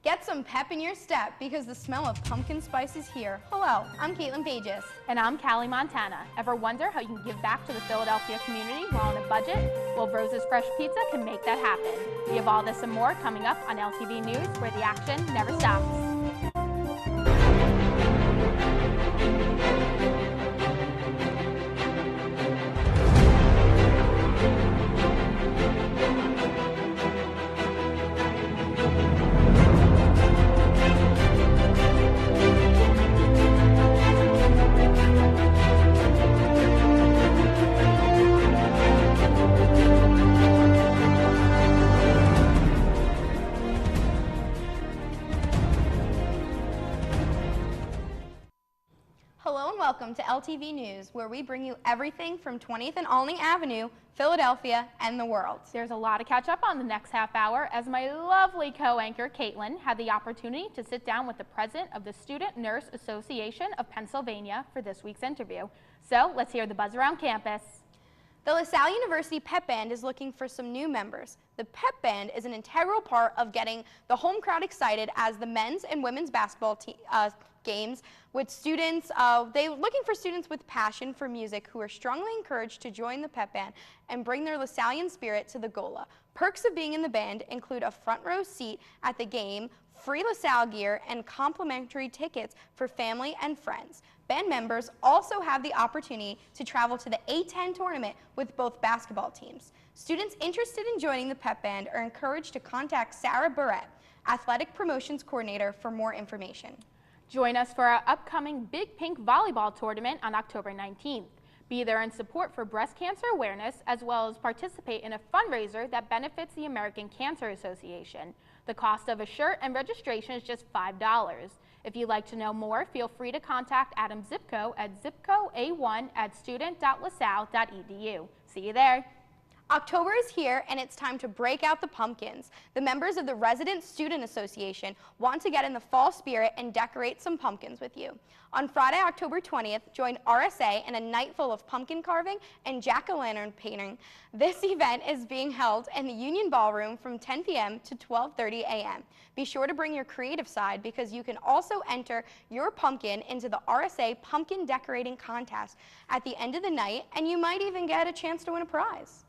Get some pep in your step because the smell of pumpkin spice is here. Hello, I'm Caitlin Pages. And I'm Callie Montana. Ever wonder how you can give back to the Philadelphia community while on a budget? Well, Rose's Fresh Pizza can make that happen. We have all this and more coming up on LTV News, where the action never stops. Hello and welcome to LTV News, where we bring you everything from 20th and Alning Avenue, Philadelphia, and the world. There's a lot to catch up on the next half hour, as my lovely co-anchor Caitlin had the opportunity to sit down with the president of the Student Nurse Association of Pennsylvania for this week's interview. So let's hear the buzz around campus. The LaSalle University Pep Band is looking for some new members. The Pep Band is an integral part of getting the home crowd excited as the men's and women's basketball games with students. They're looking for students with passion for music who are strongly encouraged to join the Pep Band and bring their LaSallian spirit to the Gola. Perks of being in the band include a front row seat at the game, free LaSalle gear, and complimentary tickets for family and friends. Band members also have the opportunity to travel to the A10 tournament with both basketball teams. Students interested in joining the Pep Band are encouraged to contact Sarah Barrett, Athletic Promotions Coordinator, for more information. Join us for our upcoming Big Pink Volleyball Tournament on October 19th. Be there in support for breast cancer awareness, as well as participate in a fundraiser that benefits the American Cancer Association. The cost of a shirt and registration is just $5. If you'd like to know more, feel free to contact Adam Zipko at zipcoa1@student.lasalle.edu. See you there. October is here and it's time to break out the pumpkins. The members of the Resident Student Association want to get in the fall spirit and decorate some pumpkins with you. On Friday, October 20th, join RSA in a night full of pumpkin carving and jack-o'-lantern painting. This event is being held in the Union Ballroom from 10 p.m. to 12:30 a.m. Be sure to bring your creative side because you can also enter your pumpkin into the RSA Pumpkin Decorating Contest at the end of the night, and you might even get a chance to win a prize.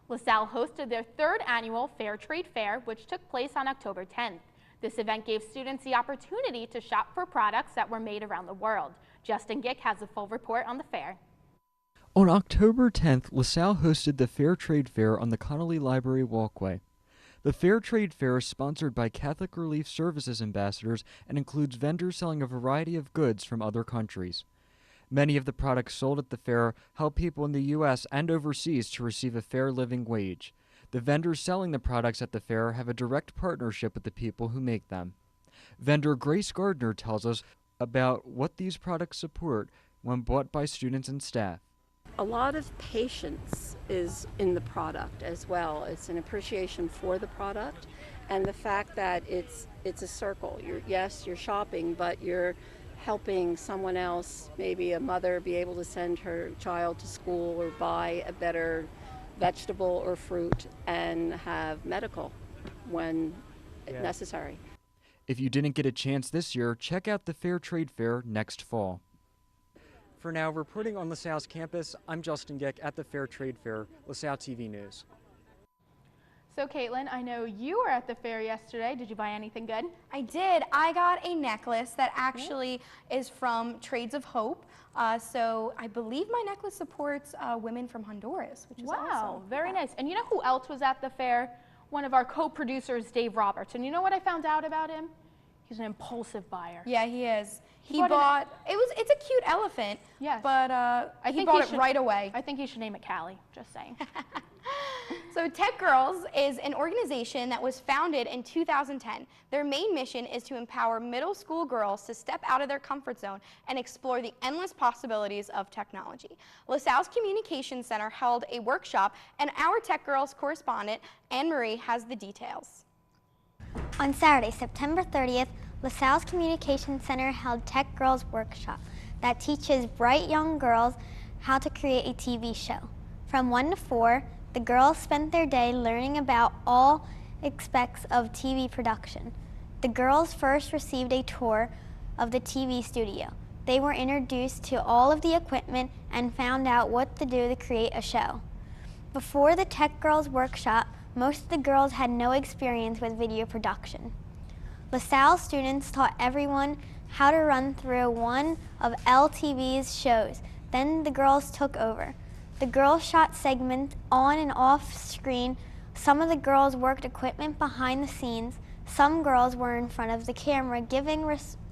LaSalle hosted their third annual Fair Trade Fair, which took place on October 10th. This event gave students the opportunity to shop for products that were made around the world. Justin Gick has a full report on the fair. On October 10th, LaSalle hosted the Fair Trade Fair on the Connolly Library Walkway. The Fair Trade Fair is sponsored by Catholic Relief Services ambassadors and includes vendors selling a variety of goods from other countries. Many of the products sold at the fair help people in the U.S. and overseas to receive a fair living wage. The vendors selling the products at the fair have a direct partnership with the people who make them. Vendor Grace Gardner tells us about what these products support when bought by students and staff. A lot of patience is in the product as well. It's an appreciation for the product and the fact that it's a circle. You're shopping, but you're helping someone else, maybe a mother, be able to send her child to school or buy a better vegetable or fruit and have medical when necessary. If you didn't get a chance this year, check out the Fair Trade Fair next fall. For now, reporting on LaSalle's campus, I'm Justin Gick at the Fair Trade Fair, LaSalle TV News. So Caitlin, I know you were at the fair yesterday. Did you buy anything good? I did. I got a necklace that actually is from Trades of Hope. So I believe my necklace supports women from Honduras, which is awesome. Very nice. And you know who else was at the fair? One of our co-producers, Dave Roberts. And you know what I found out about him? He's an impulsive buyer. Yeah, he is. It's a cute elephant. Yes. But he bought it right away. I think he should name it Callie, just saying. So Tech Girls is an organization that was founded in 2010. Their main mission is to empower middle school girls to step out of their comfort zone and explore the endless possibilities of technology. LaSalle's Communications Center held a workshop, and our Tech Girls correspondent, Anne Marie, has the details. On Saturday, September 30th, LaSalle's Communications Center held Tech Girls Workshop that teaches bright young girls how to create a TV show. From 1 to 4, the girls spent their day learning about all aspects of TV production. The girls first received a tour of the TV studio. They were introduced to all of the equipment and found out what to do to create a show. Before the Tech Girls workshop, most of the girls had no experience with video production. LaSalle students taught everyone how to run through one of LTV's shows. Then the girls took over. The girls shot segments on and off screen. Some of the girls worked equipment behind the scenes. Some girls were in front of the camera giving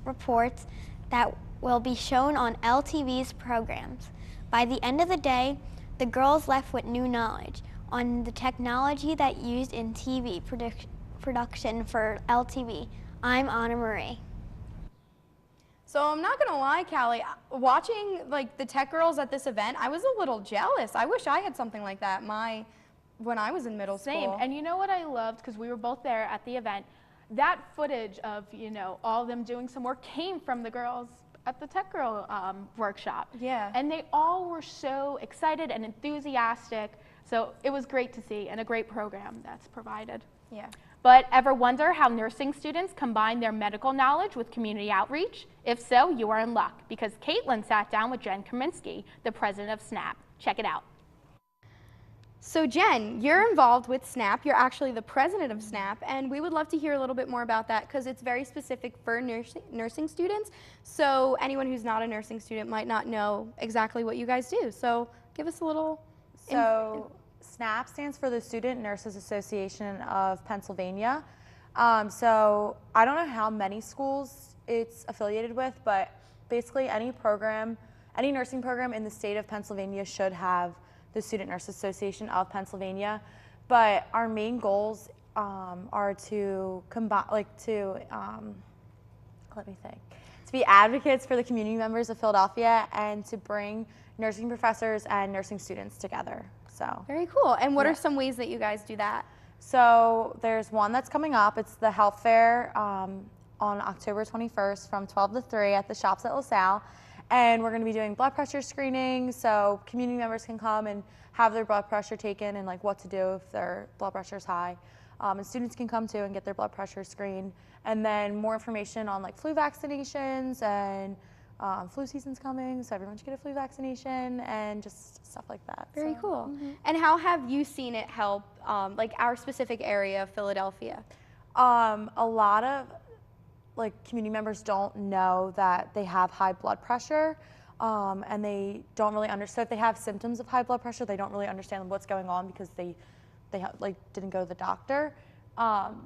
reports that will be shown on LTV's programs. By the end of the day, the girls left with new knowledge on the technology that used in TV production for LTV. I'm Anna Marie. So I'm not gonna lie, Callie, watching like the Tech Girls at this event, I was a little jealous. I wish I had something like that when I was in middle Same. school. And you know what I loved, because we were both there at the event, that footage of, all of them doing some work came from the girls at the Tech Girl workshop. Yeah. And they all were so excited and enthusiastic. So it was great to see, and a great program that's provided. Yeah. But ever wonder how nursing students combine their medical knowledge with community outreach? If so, you are in luck, because Caitlin sat down with Jen Kaminsky, the president of SNAP. Check it out. So Jen, you're involved with SNAP. You're actually the president of SNAP, and we would love to hear a little bit more about that because it's very specific for nursing students. So anyone who's not a nursing student might not know exactly what you guys do. So give us a little. So SNAP stands for the Student Nurses Association of Pennsylvania. So I don't know how many schools it's affiliated with, but basically any nursing program in the state of Pennsylvania should have the Student Nurses Association of Pennsylvania. But our main goals are to be advocates for the community members of Philadelphia and to bring nursing professors and nursing students together. So Very cool. And what are some ways that you guys do that? So there's one that's coming up. It's the health fair on October 21st from 12 to 3 at the shops at LaSalle. And we're going to be doing blood pressure screening, so community members can come and have their blood pressure taken and like what to do if their blood pressure is high. And students can come too and get their blood pressure screened. And then more information on like flu vaccinations and flu season's coming, so everyone should get a flu vaccination and just stuff like that. Very cool. And how have you seen it help like our specific area of Philadelphia? A lot of like community members don't know that they have high blood pressure, and they don't really understand. If they have symptoms of high blood pressure, they don't really understand what's going on because they didn't go to the doctor.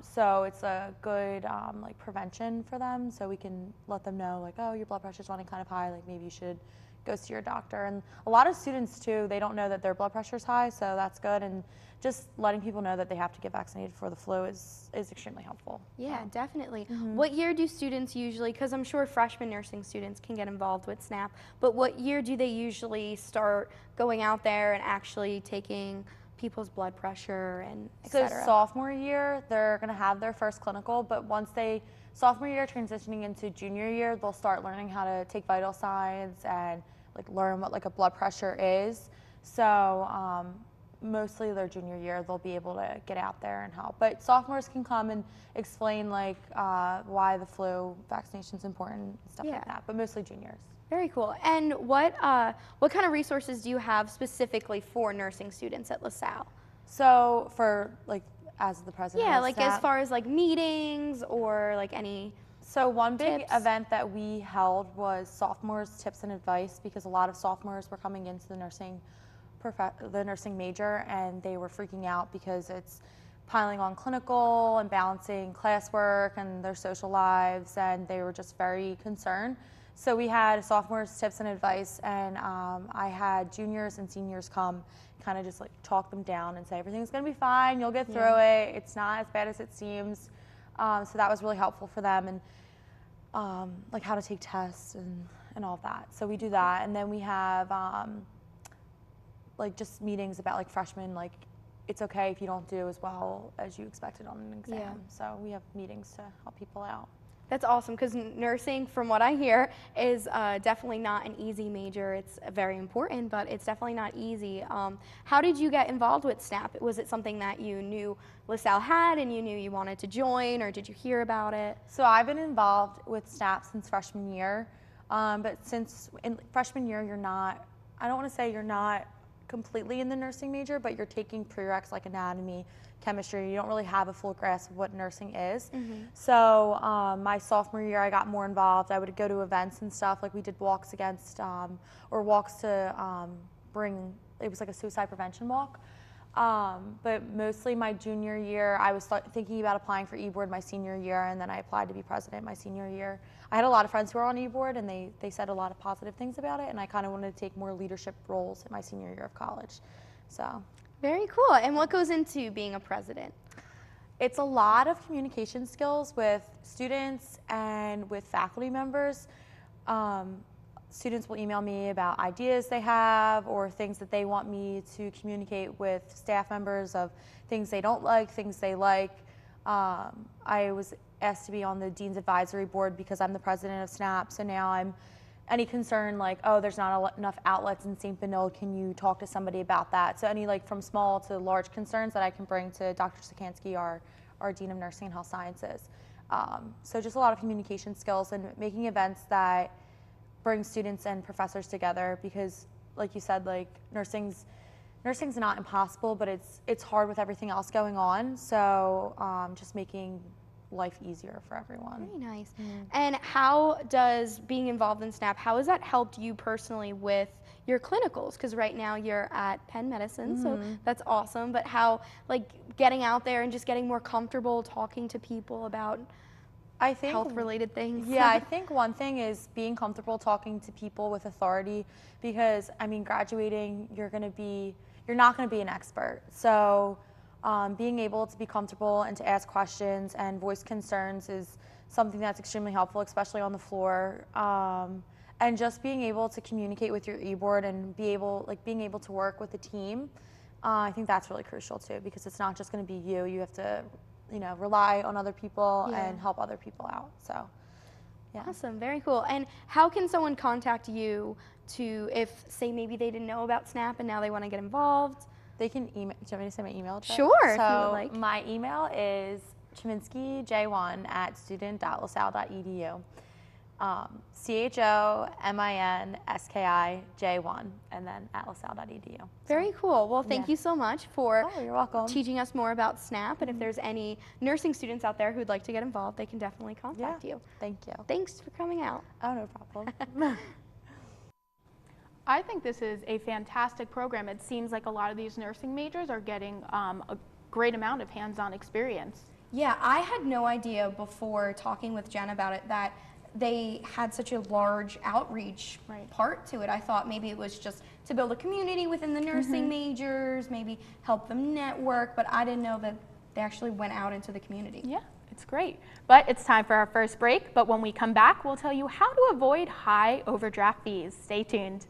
So it's a good like prevention for them. So we can let them know like, oh, your blood pressure's running kind of high. Like maybe you should go see your doctor. And a lot of students too, they don't know that their blood pressure's high. So that's good. And just letting people know that they have to get vaccinated for the flu is extremely helpful. Yeah, definitely. What year do students usually, because I'm sure freshman nursing students can get involved with SNAP, but what year do they usually start going out there and actually taking people's blood pressure and et cetera? So sophomore year, they're going to have their first clinical, but sophomore year transitioning into junior year, they'll start learning how to take vital signs and like learn what like a blood pressure is. So mostly their junior year, they'll be able to get out there and help. But sophomores can come and explain like why the flu vaccination is important and stuff like that, but mostly juniors. Very cool. And what kind of resources do you have specifically for nursing students at LaSalle? So for like as the president of like SNAP, as far as like meetings or like any. So one big tips? event that we held was sophomores tips and advice, because a lot of sophomores were coming into the nursing major and they were freaking out because it's piling on clinical and balancing classwork and their social lives, and they were just very concerned. So we had sophomores tips and advice, and I had juniors and seniors come kind of just like talk them down and say everything's going to be fine, you'll get through it, it's not as bad as it seems. So that was really helpful for them, and like how to take tests and all of that. So we do that, and then we have like just meetings about like freshmen, like it's okay if you don't do as well as you expected on an exam. So we have meetings to help people out. That's awesome, because nursing, from what I hear, is definitely not an easy major. It's very important, but it's definitely not easy. How did you get involved with SNAP? Was it something that you knew LaSalle had and you knew you wanted to join, or did you hear about it? So I've been involved with SNAP since freshman year, but since in freshman year you're not, I don't want to say you're not completely in the nursing major, but you're taking prereqs like anatomy, chemistry. You don't really have a full grasp of what nursing is. So my sophomore year I got more involved. I would go to events and stuff, like we did walks against, or walks to bring, it was like a suicide prevention walk. But mostly my junior year, I was thinking about applying for e-board my senior year, and then I applied to be president my senior year. I had a lot of friends who were on e-board, and they said a lot of positive things about it, and I kind of wanted to take more leadership roles in my senior year of college. So. Very cool. And what goes into being a president? It's a lot of communication skills with students and with faculty members. Students will email me about ideas they have or things that they want me to communicate with staff members of things they don't like, things they like. I was asked to be on the Dean's Advisory Board because I'm the president of SNAP, so now I'm any concern like, oh, there's not enough outlets in St. Benilde, can you talk to somebody about that? So any like from small to large concerns that I can bring to Dr. Sikansky, our Dean of Nursing and Health Sciences. So just a lot of communication skills and making events that bring students and professors together, because like you said, like nursing's not impossible, but it's hard with everything else going on. So just making life easier for everyone. Very nice. And how does being involved in SNAP, how has that helped you personally with your clinicals? Because right now you're at Penn Medicine, so that's awesome. But how, like, getting out there and just getting more comfortable talking to people about health-related things? Yeah, I think one thing is being comfortable talking to people with authority, because I mean, graduating, you're not going to be an expert. So being able to be comfortable and to ask questions and voice concerns is something that's extremely helpful, especially on the floor. And just being able to communicate with your e-board and being able to work with a team, I think that's really crucial too, because it's not just going to be you. You have to, rely on other people and help other people out. So, yeah. Awesome, very cool. And how can someone contact you if, say, maybe they didn't know about SNAP and now they want to get involved? They can email. Do you want me to say my email address? Sure, so if you would like. My email is chminskyj1@student.lasalle.edu. CHOMINSKIJ1, and then @lasalle.edu. Very cool. Well, thank you so much for you're welcome. teaching us more about SNAP. And if there's any nursing students out there who'd like to get involved, they can definitely contact you. Thank you. Thanks for coming out. Oh, no problem. I think this is a fantastic program. It seems like a lot of these nursing majors are getting a great amount of hands-on experience. Yeah, I had no idea before talking with Jen about it that they had such a large outreach part to it. I thought maybe it was just to build a community within the nursing majors, maybe help them network, but I didn't know that they actually went out into the community. Yeah, it's great. But it's time for our first break, but when we come back, we'll tell you how to avoid high overdraft fees. Stay tuned.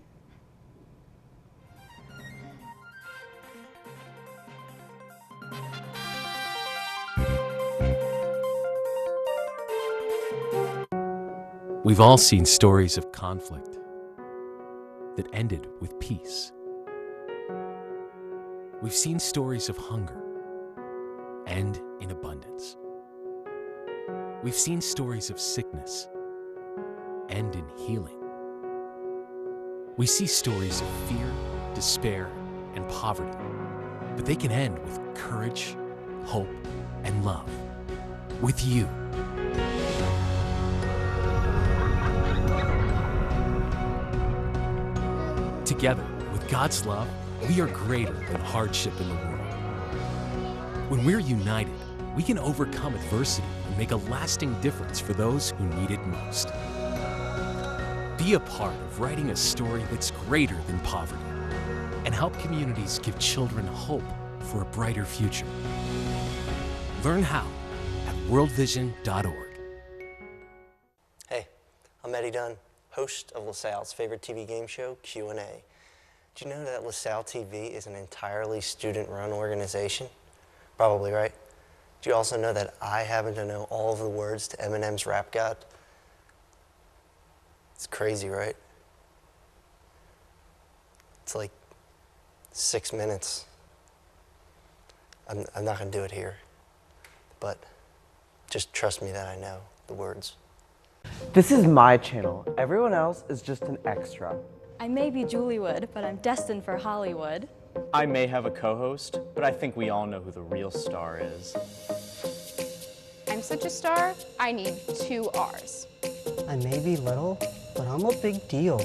We've all seen stories of conflict that ended with peace. We've seen stories of hunger end in abundance. We've seen stories of sickness end in healing. We see stories of fear, despair, and poverty, but they can end with courage, hope, and love. With you. Together, with God's love, we are greater than hardship in the world. When we're united, we can overcome adversity and make a lasting difference for those who need it most. Be a part of writing a story that's greater than poverty and help communities give children hope for a brighter future. Learn how at worldvision.org. Hey, I'm Eddie Dunn, host of LaSalle's favorite TV game show, Q&A. Do you know that LaSalle TV is an entirely student-run organization? Probably right. Do you also know that I happen to know all of the words to Eminem's Rap God? It's crazy, right? It's like 6 minutes. I'm not gonna do it here, but just trust me that I know the words. This is my channel. Everyone else is just an extra. I may be Juliewood, but I'm destined for Hollywood. I may have a co-host, but I think we all know who the real star is. I'm such a star, I need 2 R's. I may be little, but I'm a big deal.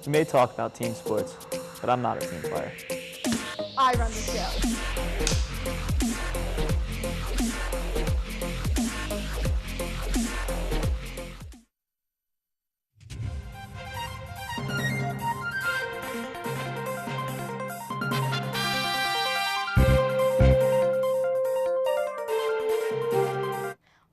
We may talk about team sports, but I'm not a team player. I run the show.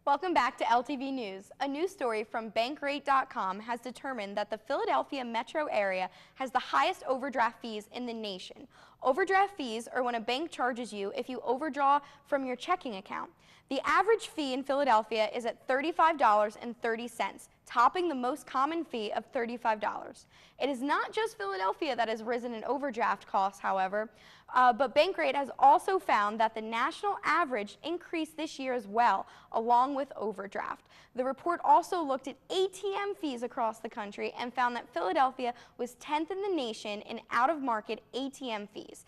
Welcome back to LTV News. A new story from Bankrate.com has determined that the Philadelphia metro area has the highest overdraft fees in the nation. Overdraft fees are when a bank charges you if you overdraw from your checking account. The average fee in Philadelphia is at $35.30, topping the most common fee of $35. It is not just Philadelphia that has risen in overdraft costs, however, but Bankrate has also found that the national average increased this year as well, along with overdraft. The report also looked at ATM fees across the country and found that Philadelphia was 10th in the nation in out-of-market ATM fees.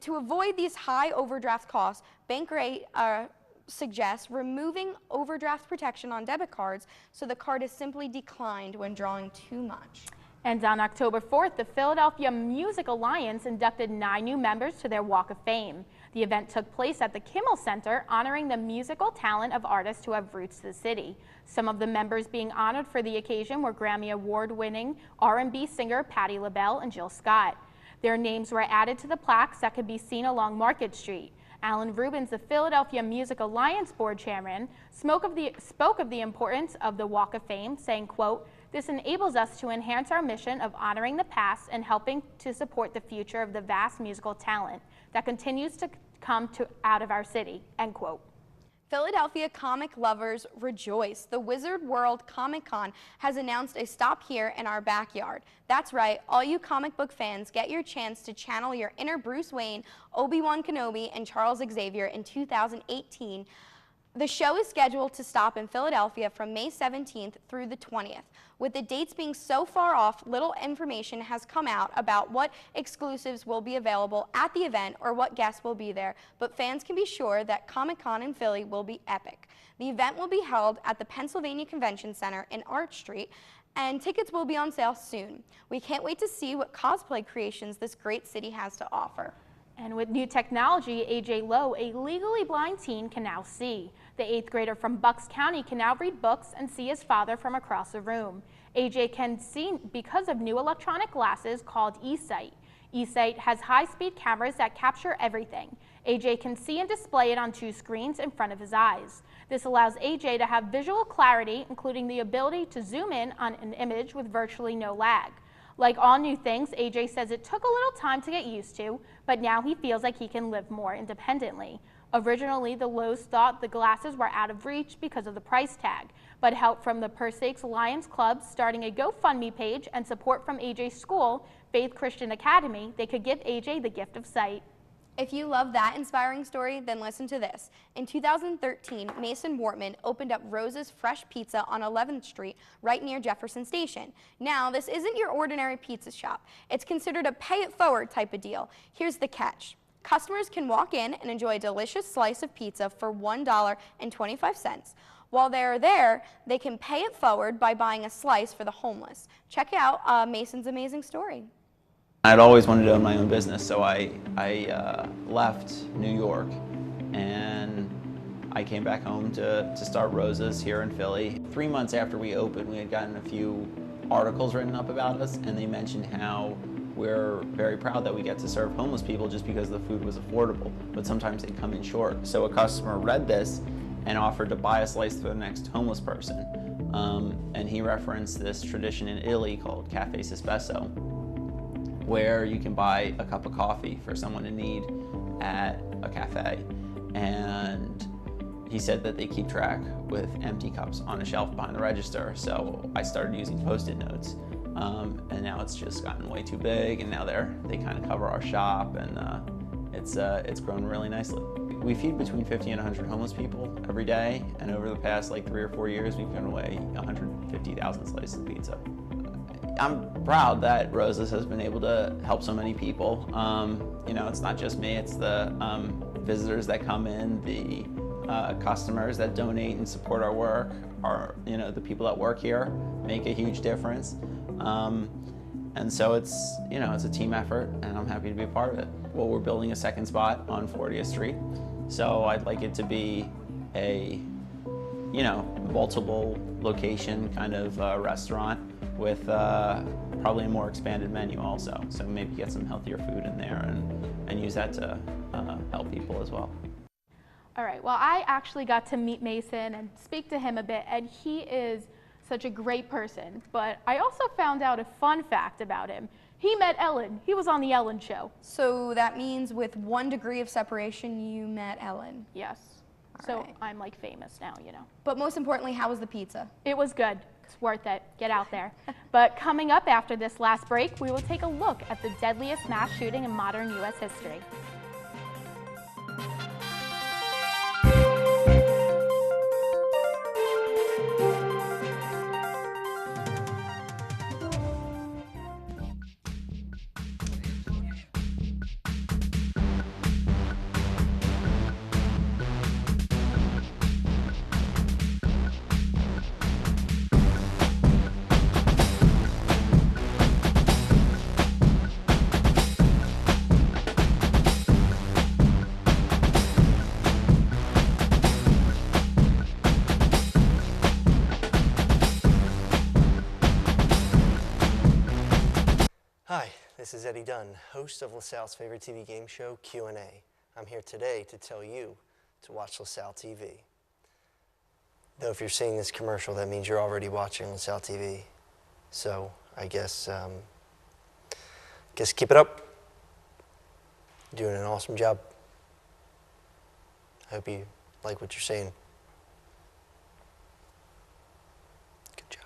To avoid these high overdraft costs, Bankrate suggests removing overdraft protection on debit cards so the card is simply declined when drawing too much. And on October 4th, the Philadelphia Music Alliance inducted 9 new members to their Walk of Fame. The event took place at the Kimmel Center, honoring the musical talent of artists who have roots to the city. Some of the members being honored for the occasion were Grammy Award-winning R&B singer Patti LaBelle and Jill Scott. Their names were added to the plaques that could be seen along Market Street. Alan Rubens, the Philadelphia Music Alliance board chairman, spoke of the importance of the Walk of Fame, saying, quote, "This enables us to enhance our mission of honoring the past and helping to support the future of the vast musical talent that continues to come out of our city," end quote. Philadelphia comic lovers rejoice. The Wizard World Comic Con has announced a stop here in our backyard. That's right, all you comic book fans get your chance to channel your inner Bruce Wayne, Obi-Wan Kenobi, and Charles Xavier in 2018. The show is scheduled to stop in Philadelphia from May 17th through the 20th. With the dates being so far off, little information has come out about what exclusives will be available at the event or what guests will be there, but fans can be sure that Comic-Con in Philly will be epic. The event will be held at the Pennsylvania Convention Center in Arch Street, and tickets will be on sale soon. We can't wait to see what cosplay creations this great city has to offer. And with new technology, AJ Lowe, a legally blind teen, can now see. The 8th grader from Bucks County can now read books and see his father from across the room. AJ can see because of new electronic glasses called eSight. eSight has high-speed cameras that capture everything. AJ can see and display it on 2 screens in front of his eyes. This allows AJ to have visual clarity, including the ability to zoom in on an image with virtually no lag. Like all new things, AJ says it took a little time to get used to, but now he feels like he can live more independently. Originally, the Lowe's thought the glasses were out of reach because of the price tag, but help from the Per Sakes Lions Club starting a GoFundMe page and support from AJ's school, Faith Christian Academy, they could give AJ the gift of sight. If you love that inspiring story, then listen to this. In 2013, Mason Wortman opened up Rose's Fresh Pizza on 11th Street, right near Jefferson Station. Now, this isn't your ordinary pizza shop. It's considered a pay-it-forward type of deal. Here's the catch. Customers can walk in and enjoy a delicious slice of pizza for $1.25. While they're there, they can pay it forward by buying a slice for the homeless. Check out Mason's amazing story. I'd always wanted to own my own business, so I left New York and I came back home to start Rose's here in Philly. 3 months after we opened, we had gotten a few articles written up about us, and they mentioned how we're very proud that we get to serve homeless people just because the food was affordable, but sometimes they come in short. So a customer read this and offered to buy a slice for the next homeless person. And he referenced this tradition in Italy called Cafe Sospeso, where you can buy a cup of coffee for someone in need at a cafe. And he said that they keep track with empty cups on a shelf behind the register, so I started using Post-it notes. And now it's just gotten way too big, and now they kind of cover our shop, and it's grown really nicely. We feed between 50 and 100 homeless people every day, and over the past like 3 or 4 years, we've given away 150,000 slices of pizza. I'm proud that Rosa's has been able to help so many people. You know, it's not just me, it's the visitors that come in, the customers that donate and support our work, you know, the people that work here make a huge difference. And so it's, you know, it's a team effort, and I'm happy to be a part of it. Well, we're building a second spot on 40th Street, so I'd like it to be a, you know, multiple location kind of restaurant with probably a more expanded menu also. So maybe get some healthier food in there and use that to help people as well. All right, well, I actually got to meet Mason and speak to him a bit, and he is such a great person. But I also found out a fun fact about him. He met Ellen. He was on the Ellen show. So that means with 1 degree of separation, you met Ellen. Yes. So I'm like famous now, you know. But most importantly, how was the pizza? It was good. It's worth it. Get out there. But coming up after this last break, we will take a look at the deadliest mass shooting in modern U.S. history. Hi, this is Eddie Dunn, host of LaSalle's favorite TV game show, Q&A. I'm here today to tell you to watch LaSalle TV. Though if you're seeing this commercial, that means you're already watching LaSalle TV. So I guess keep it up. You're doing an awesome job. I hope you like what you're seeing. Good job.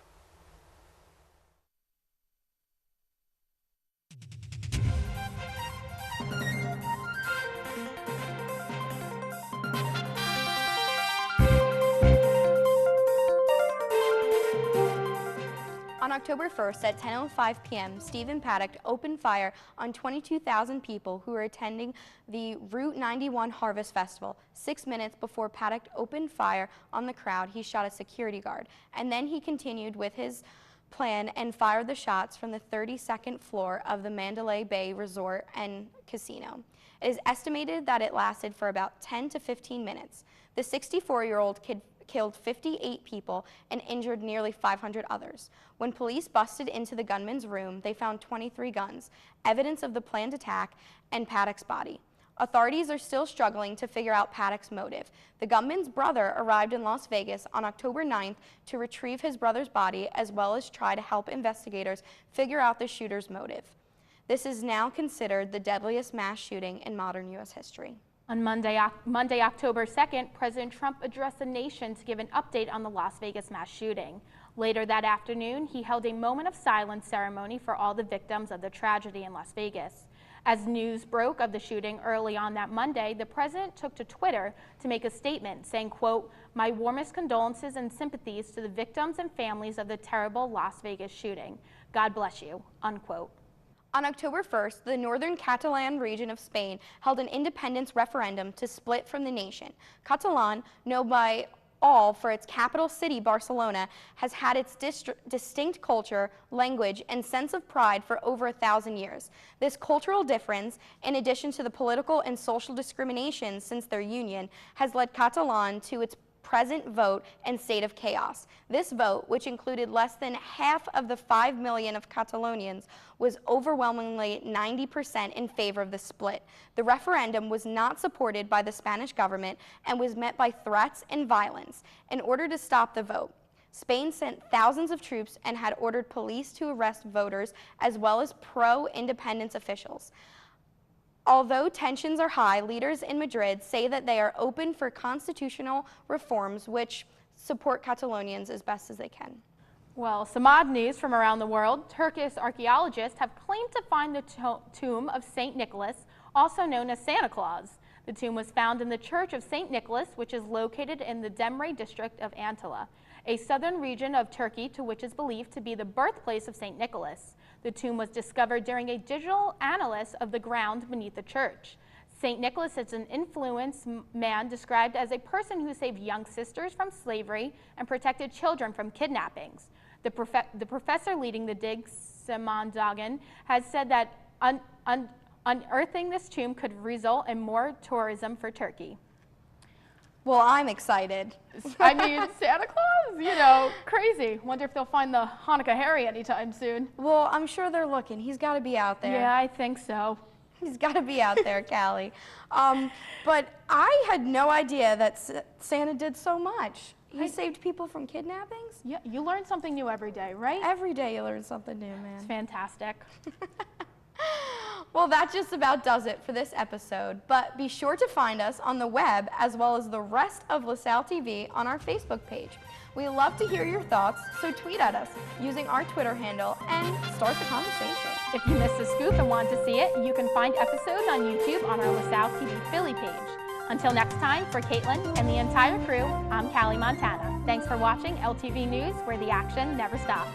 On October 1st at 10:05 p.m., Stephen Paddock opened fire on 22,000 people who were attending the Route 91 Harvest Festival. 6 minutes before Paddock opened fire on the crowd, he shot a security guard, and then he continued with his plan and fired the shots from the 32nd floor of the Mandalay Bay Resort and Casino. It is estimated that it lasted for about 10 to 15 minutes. The 64-year-old kid killed 58 people and injured nearly 500 others. When police busted into the gunman's room, they found 23 guns, evidence of the planned attack, and Paddock's body. Authorities are still struggling to figure out Paddock's motive. The gunman's brother arrived in Las Vegas on October 9th to retrieve his brother's body, as well as try to help investigators figure out the shooter's motive. This is now considered the deadliest mass shooting in modern U.S. history. On Monday, October 2nd, President Trump addressed the nation to give an update on the Las Vegas mass shooting. Later that afternoon, he held a moment of silence ceremony for all the victims of the tragedy in Las Vegas. As news broke of the shooting early on that Monday, the president took to Twitter to make a statement saying, quote, "My warmest condolences and sympathies to the victims and families of the terrible Las Vegas shooting. God bless you," unquote. On October 1st, the northern Catalan region of Spain held an independence referendum to split from the nation. Catalan, known by all for its capital city, Barcelona, has had its distinct culture, language, and sense of pride for over 1,000 years. This cultural difference, in addition to the political and social discrimination since their union, has led Catalan to its present vote and state of chaos. This vote, which included less than half of the 5 million of Catalonians, was overwhelmingly 90% in favor of the split. The referendum was not supported by the Spanish government and was met by threats and violence. In order to stop the vote, Spain sent thousands of troops and had ordered police to arrest voters as well as pro-independence officials. Although tensions are high, leaders in Madrid say that they are open for constitutional reforms which support Catalonians as best as they can. Well, some odd news from around the world. Turkish archaeologists have claimed to find the tomb of St. Nicholas, also known as Santa Claus. The tomb was found in the Church of St. Nicholas, which is located in the Demre district of Antalya, a southern region of Turkey to which is believed to be the birthplace of St. Nicholas. The tomb was discovered during a digital analysis of the ground beneath the church. St. Nicholas is an influenced man described as a person who saved young sisters from slavery and protected children from kidnappings. The professor leading the dig, Samandagan, has said that unearthing this tomb could result in more tourism for Turkey. Well, I'm excited. I mean, Santa Claus, you know, crazy. Wonder if they'll find the Hanukkah Harry anytime soon. Well, I'm sure they're looking. He's got to be out there. Yeah, I think so. He's got to be out there, Callie. But I had no idea that Santa did so much. He saved people from kidnappings? Yeah, you learn something new every day, right? Every day you learn something new, man. It's fantastic. Well, that just about does it for this episode, but be sure to find us on the web as well as the rest of LaSalle TV on our Facebook page. We love to hear your thoughts, so tweet at us using our Twitter handle and start the conversation. If you missed the scoop and want to see it, you can find episodes on YouTube on our LaSalle TV Philly page. Until next time, for Caitlin and the entire crew, I'm Callie Montana. Thanks for watching LTV News, where the action never stops.